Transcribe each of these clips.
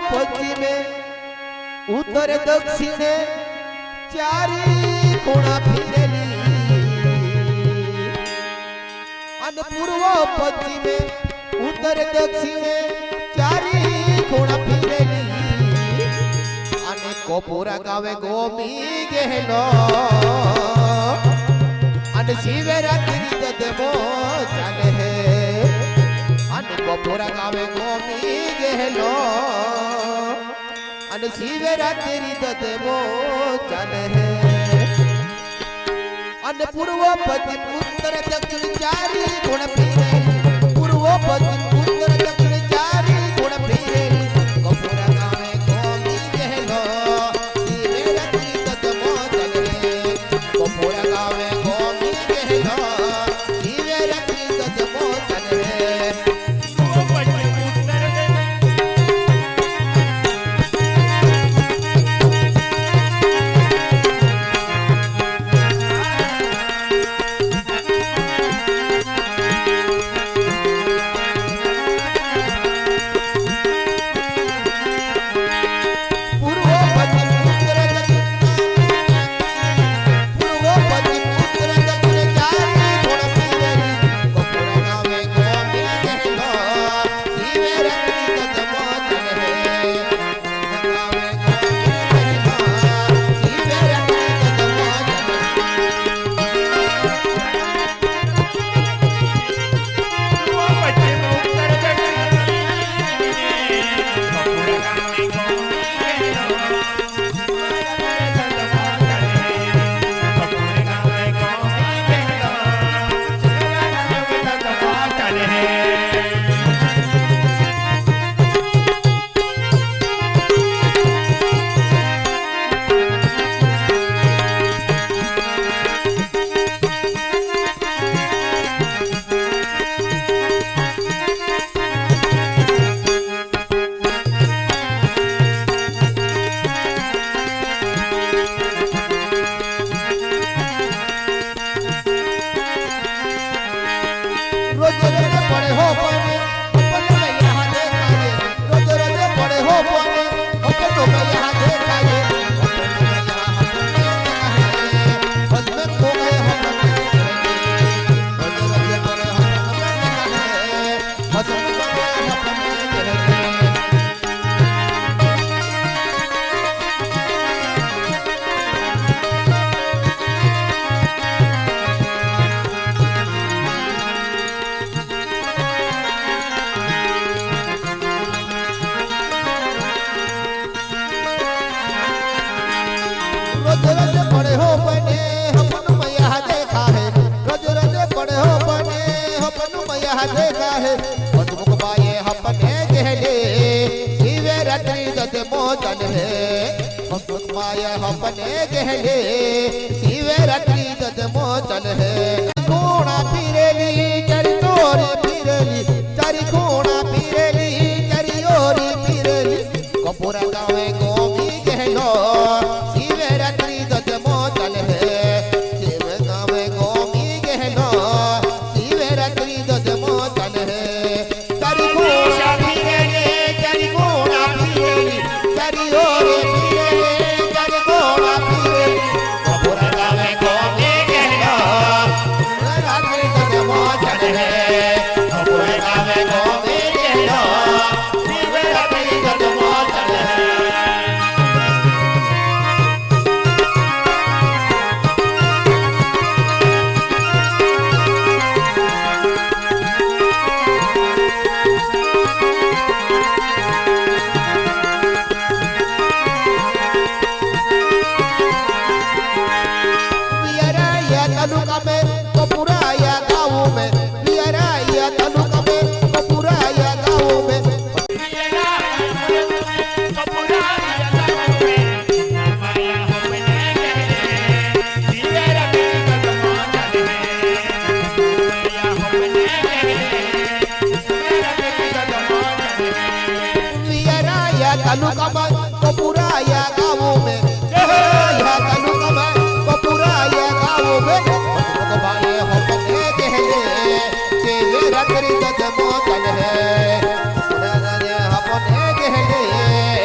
પશ્ચિમે ઉત્તર દક્ષિણે ચારી ખૂણા ફેરેલી અને પૂર્વ પશ્ચિમે ઉત્તર દક્ષિણે ચારી ખૂણા ફેરેલી અને કોપુરા ગાવે ગોમી ગહેલો અને શિવરાત્રી દદમો ચાલે હે અને કોપુરા ગાવે ગોમી ગહેલો અને શિવરાત્રી દદમો ચાલે હે અને પૂર્વ પશ્ચિમ ઉત્તર દક્ષિણ ચારી ખૂણ ફેરેલી પૂર્વ પશ્ચિમ ઉત્તર દક્ષિણ ચારી ખૂણ ફેરેલી કોપુરા ગાવે ગોમી ગહેલો શિવરાત્રી દદમો ચાલે હે કોપુરા ગાવે ગોમી ગહેલો શિવરાત્રી દદમો ચાલે હે अपने गहले शिवरात्रि ददमो चल है कोणा फिरेली चरी तोरी फिरेली चरी कोणा फिरेली चरी ओरी फिरेली कपूरा गावे गोमी गहलो शिवरात्रि ददमो चल है शिव गावे गोमी गहलो शिवरात्रि ददमो चल है चरी कोणा फिरेली चरी कोणा फिरेली चरी ओरी तालुका में कपूरा या गाँवों में या तालुका में कपूरा या गाँवों में भाई हम कहले शिवरात्रि ददमो चल है अपने कहले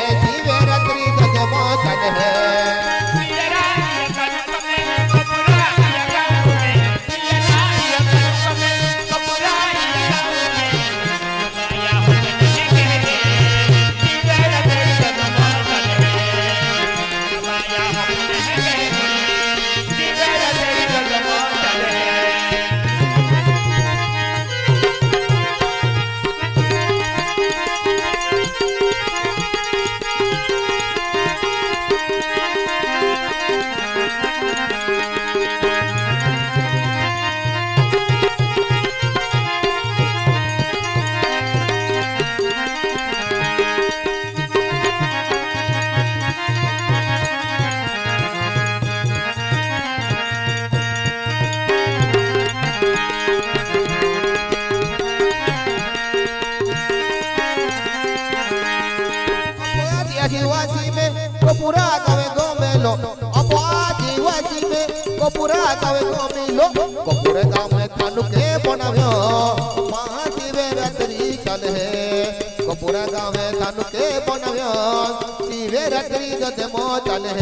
आदिवासी में कपूरा गावे गोमेलो अब आदिवासी में कपूरा गावे गोमेलो कपूरे गाँव में कानू के बनाव्यो महाशिवे रात्रि चले कपूरा गाँव में कानू के बनाव्यो शिवे रात्रि जते मो चले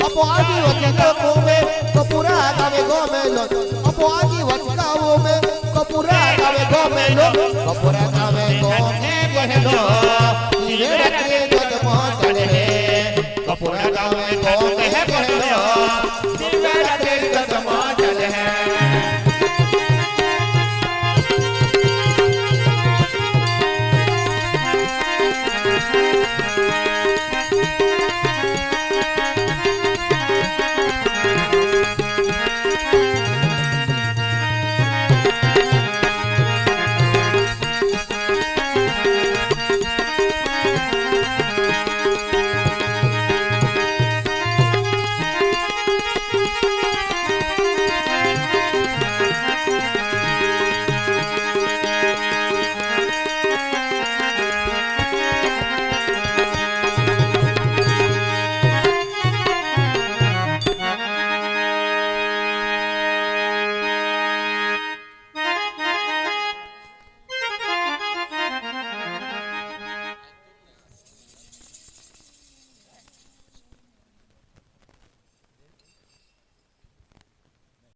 अब आदिवासी लोगों में कपूरा गावे गोमेलो अब आदिवासी गाँव में कपूरा गावे गोमेलो कपूरा गावे गोमेलो